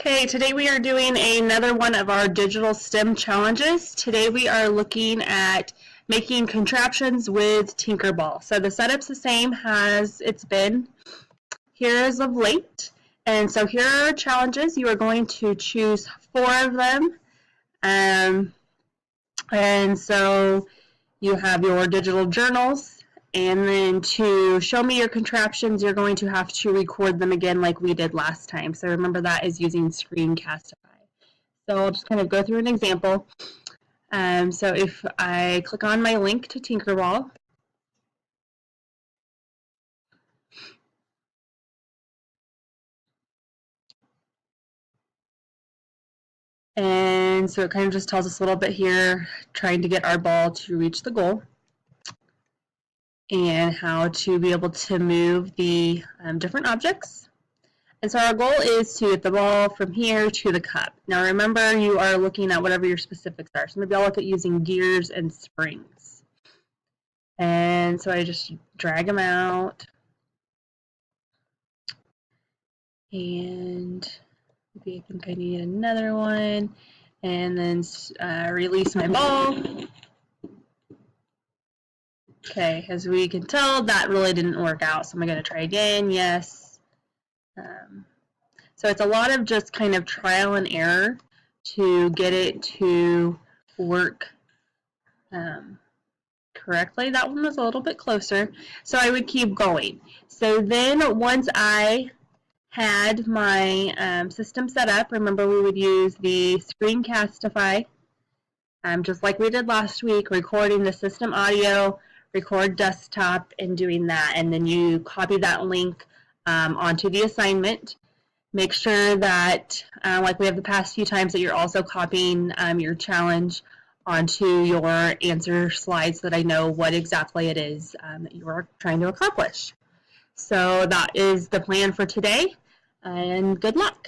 Okay, today we are doing another one of our digital STEM challenges. Today we are looking at making contraptions with Tinkerbell. So the setup's the same as it's been here as of late. And so here are our challenges. You are going to choose 4 of them. And so you have your digital journals. And then to show me your contraptions, you're going to have to record them again like we did last time. So remember that is using Screencastify. So I'll just kind of go through an example. So if I click on my link to Tinkerbell, and so it kind of just tells us a little bit here, trying to get our ball to reach the goal, and how to be able to move the different objects. And so our goal is to get the ball from here to the cup. Now remember, you are looking at whatever your specifics are. So maybe I'll look at using gears and springs. And so I just drag them out. And maybe I think I need another one. And then release my ball. Okay, as we can tell, that really didn't work out. So I'm going to try again. Yes. So it's a lot of just kind of trial and error to get it to work correctly. That one was a little bit closer. So I would keep going. So then once I had my system set up, remember we would use the Screencastify, just like we did last week, recording the system audio, record desktop, and doing that. And then you copy that link onto the assignment. Make sure that, like we have the past few times, that you're also copying your challenge onto your answer slides so that I know what exactly it is that you are trying to accomplish. So that is the plan for today, and good luck.